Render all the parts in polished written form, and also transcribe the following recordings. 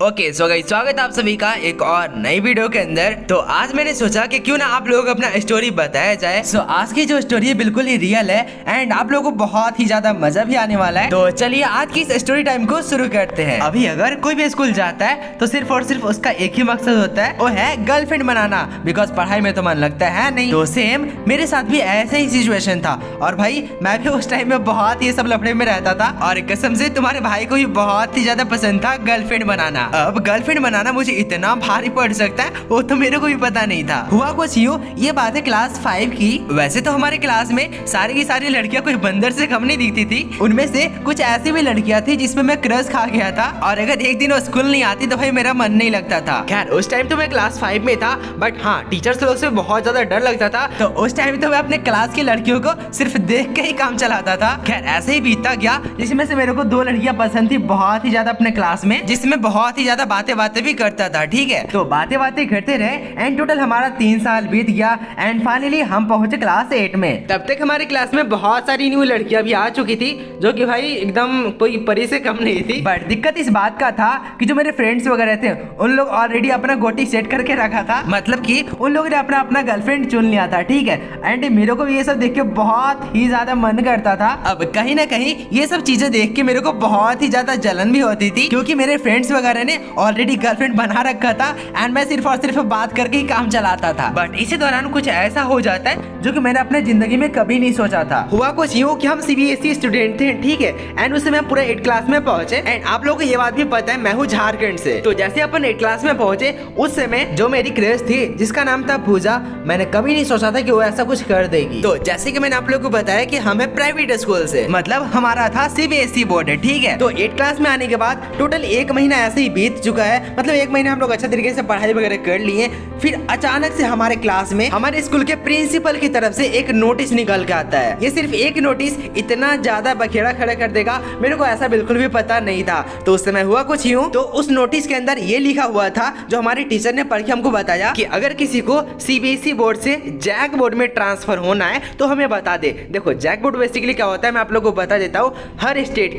Okay so guys, स्वागत है आप सभी का एक और नई वीडियो के अंदर। तो आज मैंने सोचा कि क्यों ना आप लोग अपना स्टोरी बताया जाए। सो आज की जो स्टोरी है बिल्कुल ही रियल है एंड आप लोगों को बहुत ही ज्यादा मजा भी आने वाला है। तो चलिए आज की इस स्टोरी टाइम को शुरू करते हैं। अभी अगर कोई भी स्कूल जाता है तो सिर्फ और सिर्फ उसका एक ही मकसद होता है, वो है गर्लफ्रेंड बनाना। बिकॉज पढ़ाई में तो मन लगता है नहीं। तो सेम मेरे साथ भी ऐसा ही सिचुएशन था और भाई मैं भी उस टाइम में बहुत ही सब लफड़े में रहता था और कसम से तुम्हारे भाई को भी बहुत ही ज्यादा पसंद था गर्लफ्रेंड बनाना। अब गर्लफ्रेंड बनाना मुझे इतना भारी पड़ सकता है वो तो मेरे को भी पता नहीं था। हुआ कुछ यूं, ये बात है क्लास 5 की। वैसे तो हमारे क्लास में सारी की सारी लड़कियां कोई बंदर से कम नहीं दिखती थी। उनमें से कुछ ऐसी भी लड़कियां थी जिसमें मैं क्रश खा गया था और अगर एक दिन वो स्कूल नहीं आती तो भाई मेरा मन नहीं लगता था। खैर उस टाइम तो मैं क्लास 5 में था, बट हाँ टीचर्स लोग से बहुत ज्यादा डर लगता था। तो उस टाइम तो मैं अपने क्लास की लड़कियों को सिर्फ देख के ही काम चलाता था। खैर ऐसे ही बीतता गया, जिसमें से मेरे को 2 लड़कियां पसंद थी बहुत ही ज्यादा अपने क्लास में, जिसमें बहुत ही ज्यादा बातें भी करता था। ठीक है, तो बातें करते रहे एंड टोटल हमारा 3 साल बीत गया एंड फाइनली हम पहुंचे क्लास 8 में। तब तक हमारी क्लास में बहुत सारी न्यू लड़कियां भी आ चुकी थी जो कि भाई एकदम कोई परी से कम नहीं थी। बट दिक्कत इस बात का था कि जो मेरे फ्रेंड्स वगैरह थे उन लोग ऑलरेडी अपना गोटी सेट करके रखा था, मतलब कि उन लोगों ने अपना गर्लफ्रेंड चुन लिया था। ठीक है, एंड मेरे को भी ये सब देख के बहुत ही ज्यादा मन करता था। अब कहीं ना कहीं ये सब चीजें देख के मेरे को बहुत ही ज्यादा जलन भी होती थी क्योंकि मेरे फ्रेंड्स वगैरह ने ऑलरेडी गर्लफ्रेंड बना रखा था एंड मैं सिर्फ और सिर्फ बात करके ही काम चलाता था। बट इसी दौरान कुछ ऐसा हो जाता है जो कि मैंने अपने जिंदगी में कभी नहीं सोचा था। हुआ कुछ यूं कि हम सीबीएसई स्टूडेंट थे, ठीक है, एंड उस समय हम पूरा 8 क्लास में पहुंचे एंड आप लोगों को ये बात भी पता है मैं हूँ झारखंड से। तो जैसे अपन 8 क्लास में पहुंचे उस समय जो मेरी क्रश थी जिसका नाम था पूजा, मैंने कभी नहीं सोचा था कि वो ऐसा कुछ कर देगी। तो जैसे कि मैंने आप लोगों को बताया कि हमें प्राइवेट स्कूल से, मतलब हमारा था सीबीएसई बोर्ड है। ठीक है, तो 8 क्लास में आने के बाद टोटल 1 महीना ऐसे ही बीत चुका है, मतलब 1 महीना हम लोग अच्छा तरीके से पढ़ाई वगैरह कर लिए। फिर अचानक से हमारे क्लास में हमारे स्कूल के प्रिंसिपल की तरफ से एक नोटिस निकल के आता है। ये सिर्फ एक नोटिस इतना ज्यादा बखेड़ा खड़ा कर देगा मेरे को ऐसा बिल्कुल भी पता नहीं था। तो उस समय हुआ कुछ यूं, तो उस नोटिस के अंदर ये लिखा हुआ था जो हमारे टीचर ने पढ़ के हमको बताया कि अगर किसी को सीबीएसई बोर्ड से जैक बोर्ड में ट्रांसफर होना है तो हमें बता दे। देखो जैक बोर्ड बेसिकली क्या होता है मैं आप लोगों को बता देता हूँ। हर स्टेट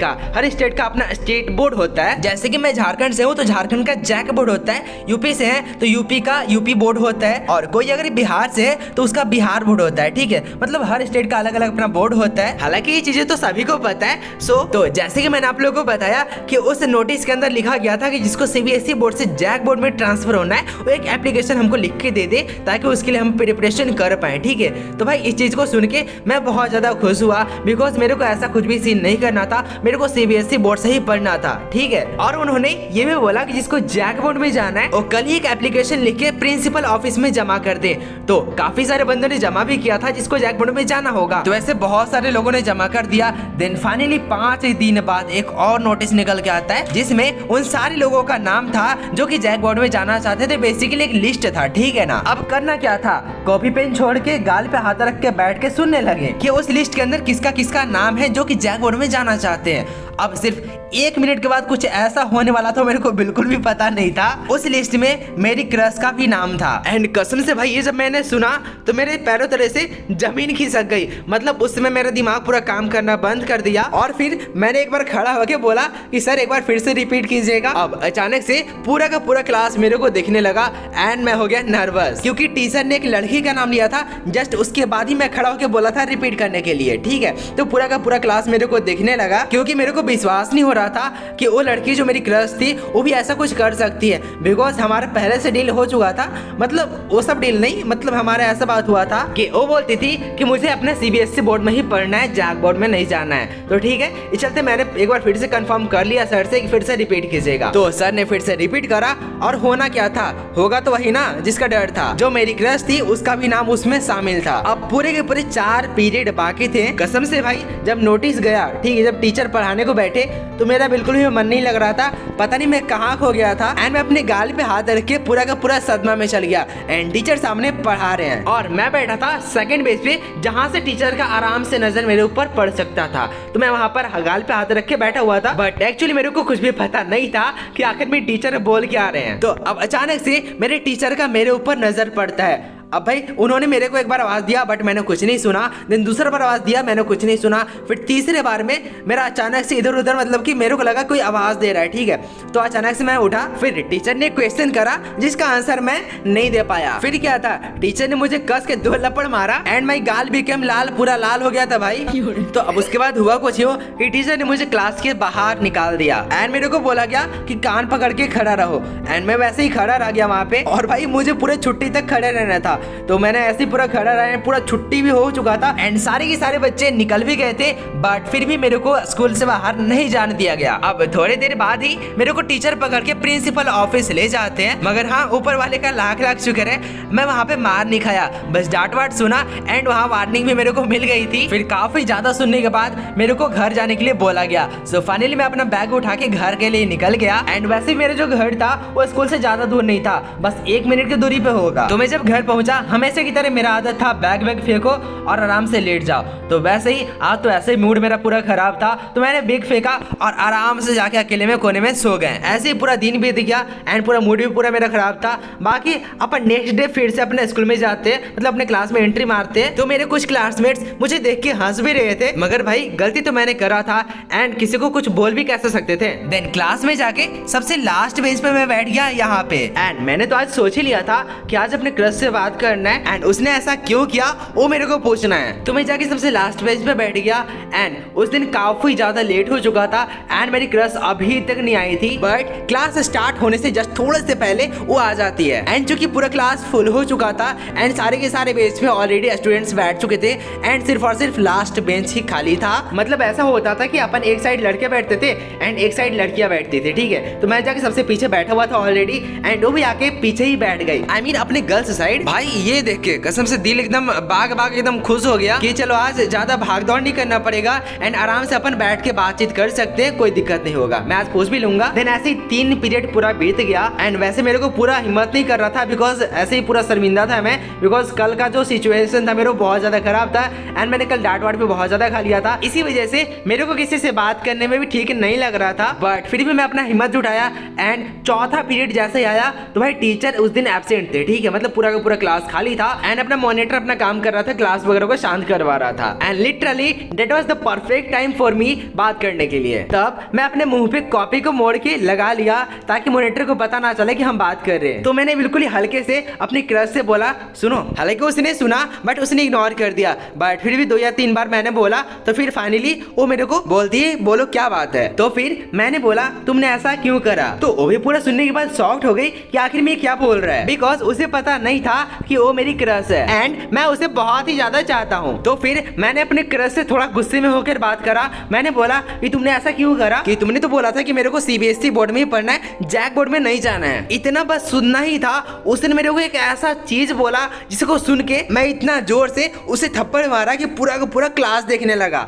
का अपना स्टेट बोर्ड होता है। जैसे कि मैं झारखंड से हूँ तो झारखंड का जैक बोर्ड होता है, यूपी से है तो यूपी का यूपी बोर्ड होता है, और कोई अगर बिहार से है तो उसका बिहार बोर्ड होता है। ठीक है, मतलब हर स्टेट का अलग अलग अपना बोर्ड होता है। हालांकि ये चीजें तो सभी को पता है। तो जैसे कि मैंने आप लोगों को बताया कि उस नोटिस के अंदर लिखा गया था कि जिसको सीबीएसई बोर्ड से जैक बोर्ड में ट्रांसफर होना है वो एक एप्लीकेशन हमको लिख के दे दे ताकि उसके लिए हम प्रिपरेशन कर पाए। ठीक है, तो भाई इस चीज को सुन के मैं बहुत ज्यादा खुश हुआ बिकॉज मेरे को ऐसा कुछ भी सीन नहीं करना था, मेरे को सीबीएसई बोर्ड से ही पढ़ना था। ठीक है, और उन्होंने ये भी बोला कि जिसको जैक बोर्ड में जाना है वो कल ही एक एप्लीकेशन लिख के प्रिंसिपल ऑफिस में जमा कर दे। तो काफी सारे बंदों ने जमा भी किया था जिसको जैक बोर्ड में जाना होगा। तो ऐसे बहुत सारे लोगों ने जमा कर दिया। देन फाइनली 5 दिन बाद एक और नोटिस निकल के आता है जिसमें उन सारे लोगों का नाम था जो कि जैक बोर्ड में जाना चाहते थे। बेसिकली एक लिस्ट था। ठीक है ना, अब करना क्या था, कॉपी पेन छोड़ के गाल पे हाथ रख के बैठ के सुनने लगे कि उस लिस्ट के अंदर किसका किसका नाम है जो कि जैक बोर्ड में जाना चाहते हैं। अब सिर्फ 1 मिनट के बाद कुछ ऐसा होने वाला था मेरे को बिल्कुल भी पता नहीं था। उस लिस्ट में मेरी क्रश का भी नाम था एंड कसम से भाई ये जब मैंने सुना तो मेरे पैरों तले से जमीन खिसक गई। मतलब उस समय मेरा दिमाग पूरा काम करना बंद कर दिया और फिर मैंने एक बार खड़ा होकर बोला कि सर एक बार फिर से रिपीट कीजिएगा। अब अचानक से पूरा का पूरा क्लास मेरे को देखने लगा एंड मैं हो गया नर्वस क्योंकि टीचर ने एक लड़की का नाम लिया था। जस्ट उसके बाद ही मैं खड़ा होकर बोला था रिपीट करने के लिए। ठीक है, तो पूरा का पूरा क्लास मेरे को देखने लगा क्योंकि मेरे को विश्वास नहीं हो रहा था कि वो लड़की जो मेरी क्रश थी वो भी ऐसा कुछ कर सकती है। बिकॉज हमारा पहले से डील हो चुका था, मतलब वो सब डील नहीं, मतलब हमारा ऐसा बात हुआ था कि वो बोलती थी कि मुझे अपने सीबीएसई बोर्ड में ही पढ़ना है, जैक बोर्ड में नहीं जाना है। तो ठीक है, इस चलते मैंने एक बार फिर से कंफर्म कर लिया सर से कि फिर से रिपीट कीजिएगा। तो सर ने फिर से रिपीट करा और होना क्या था, होगा तो वही ना जिसका डर था। जो मेरी क्रश थी उसका भी नाम उसमें शामिल था। अब पूरे के पूरे 4 पीरियड बाकी थे। कसम से भाई जब नोटिस गया, ठीक है, जब टीचर पढ़ाने को बैठे तो मेरा बिल्कुल भी मन नहीं लग रहा था। पता नहीं मैं कहाँ खो गया था एंड मैं अपने गाल पे हाथ रख के पूरा का पूरा सदमा में चल गया एंड टीचर सामने पढ़ा रहे हैं और मैं बैठा था सेकंड बेंच पे जहाँ से टीचर का आराम से नजर मेरे ऊपर पड़ सकता था। तो मैं वहाँ पर गाल पे हाथ रख के बैठा हुआ था, बट एक्चुअली मेरे को कुछ भी पता नहीं था कि आखिर में टीचर बोल के आ रहे हैं। तो अब अचानक से मेरे टीचर का मेरे ऊपर नजर पड़ता है। अब भाई उन्होंने मेरे को एक बार आवाज दिया बट मैंने कुछ नहीं सुना, देन दूसरा बार आवाज दिया, मैंने कुछ नहीं सुना, फिर तीसरे बार में मेरा अचानक से इधर उधर मतलब कि मेरे को लगा कोई आवाज दे रहा है, ठीक है। तो अचानक से मैं उठा, फिर टीचर ने क्वेश्चन करा जिसका आंसर मैं नहीं दे पाया। फिर क्या था, टीचर ने मुझे कस के 2 लपड़ मारा एंड माई गाल बिकेम लाल, पूरा लाल हो गया था भाई। तो अब उसके बाद हुआ कुछ यूं कि टीचर ने मुझे क्लास के बाहर निकाल दिया एंड मेरे को बोला गया कि कान पकड़ के खड़ा रहो एंड मैं वैसे ही खड़ा रह गया वहाँ पे। और भाई मुझे पूरे छुट्टी तक खड़े रहना था, तो मैंने ऐसे ही पूरा खड़ा रहा, पूरा छुट्टी भी हो चुका था एंड सारे के सारे बच्चे निकल भी गए थे, बट फिर भी मेरे को स्कूल से बाहर नहीं जाने दिया गया। अब थोड़ी देर बाद ही मेरे को टीचर पकड़ के प्रिंसिपल ऑफिस ले जाते हैं, मगर हाँ ऊपर वाले का लाख लाख शुक्र है मैं वहाँ पे मार नहीं खाया, बस डांट वाट सुना एंड वहाँ वार्निंग भी मेरे को मिल गई थी। फिर काफी ज्यादा सुनने के बाद मेरे को घर जाने के लिए बोला गया। सो फाइनली मैं अपना बैग उठा के घर के लिए निकल गया एंड वैसे ही मेरे जो घर था वो स्कूल से ज्यादा दूर नहीं था, बस 1 मिनट की दूरी पे होगा। तो मैं जब घर पहुंचा, हमेशा की तरह मेरा आदत था बैग वैग फेंको और आराम से लेट जाओ। तो वैसे ही आज तो ऐसे ही मूड मेरा पूरा खराब था, तो मैंने बैग फेंका और आराम से जाके अकेले में कोने में सो गए। ऐसे ही पूरा दिन बीत गया एंड पूरा मूड भी पूरा मेरा खराब था। बाकी अपन नेक्स्ट डे फिर से अपने स्कूल में जाते, मतलब अपने क्लास में एंट्री मारते, तो मेरे कुछ क्लासमेट्स मुझे देख के हंस भी रहे थे, मगर भाई गलती तो मैंने करा था एंड किसी को कुछ बोल भी कैसे सकते थे। देन क्लास में जाके सबसे लास्ट बेंच पे मैं बैठ गया यहाँ पे एंड मैंने तो आज सोच ही लिया था कि आज अपने क्रश से बात करना है एंड उसने ऐसा क्यों किया वो मेरे को पूछना है। तो मैं जाके सबसे लास्ट बेंच पे बैठ गया एंड उस दिन काफी ज्यादा लेट हो चुका था एंड मेरी क्रश अभी तक नहीं आई थी, बट क्लास स्टार्ट होने से जस्ट थोड़े से पहले वो आ जाती है। एंड चूंकि पूरा क्लास फुल हो चुका था एंड सारे के सारे बेंच पे ऑलरेडी स्टूडेंट्स बैठ चुके थे एंड सिर्फ और सिर्फ लास्ट बेंच ही खाली था। मतलब ऐसा होता था कि अपन एक साइड लड़के बैठते थे एंड एक साइड लड़कियां बैठती थी, ठीक है। तो मैं जाके सबसे पीछे बैठा हुआ था ऑलरेडी एंड वो भी आके पीछे ही बैठ गई, I mean अपने गर्ल्स साइड। भाई ये देख के कसम से दिल एकदम बाग बाग एकदम खुश हो गया कि चलो आज ज्यादा भाग दौड़ नहीं करना पड़ेगा एंड आराम से अपन बैठ के बातचीत कर सकते हैं, कोई दिक्कत नहीं होगा, मैं आज पूछ भी लूंगा। देन ऐसे ही 3 पीरियड पूरा बीत गया एंड वैसे मेरे को पूरा हिम्मत नहीं कर रहा था बिकॉज ऐसे ही पूरा शर्मिंदा था मैं, बिकॉज कल का जो सिचुएशन था मेरे को बहुत ज्यादा खराब था एंड मैंने कल डांट वाट भी बहुत ज्यादा खा लिया था, इसी वजह से मेरे को किसी से बात करने में भी ठीक नहीं लग रहा था। बट फिर भी मैं अपना हिम्मत जुटाया एंड चौथा पीरियड जैसे ही आया तो भाई टीचर उस दिन एब्सेंट थे, ठीक है। मतलब पूरा का पूरा क्लास खाली था एंड अपना मॉनिटर अपना काम कर रहा था, क्लास वगैरह को शांत करवा रहा था and literally that was the perfect time for me बात करने के लिए। तब मैं अपने मुंह पे कॉपी को मोड़ के लगा लिया ताकि मॉनिटर को पता ना चले कि हम बात कर रहे हैं। तो मैंने बिल्कुल ही हल्के से अपनी क्रश से बोला सुनो। हालांकि उसने सुना बट उसने इग्नोर कर दिया, बट फिर भी 2 या 3 बार मैंने बोला तो फिर फाइनली वो मेरे को बोलती है बोलो क्या बात है। तो फिर मैंने बोला तुमने ऐसा क्यों करा। तो वो भी पूरा सुनने के बाद शॉक्ड हो गई कि आखिर में क्या बोल रहा है, बिकॉज उसे पता नहीं था कि वो मेरी क्रश है एंड मैं उसे बहुत ही ज्यादा चाहता हूँ। तो फिर मैंने अपने क्रश से थोड़ा गुस्से में होकर बात करा। मैंने बोला कि तुमने ऐसा क्यों करा, कि तुमने तो बोला था कि मेरे को सीबीएसई बोर्ड में ही पढ़ना है, जैक बोर्ड में नहीं जाना है। इतना बस सुनना ही था। उसने मेरे को एक ऐसा चीज बोला जिसको सुन के मैं इतना जोर से उसे थप्पड़ मारा कि पूरा का पूरा क्लास देखने लगा।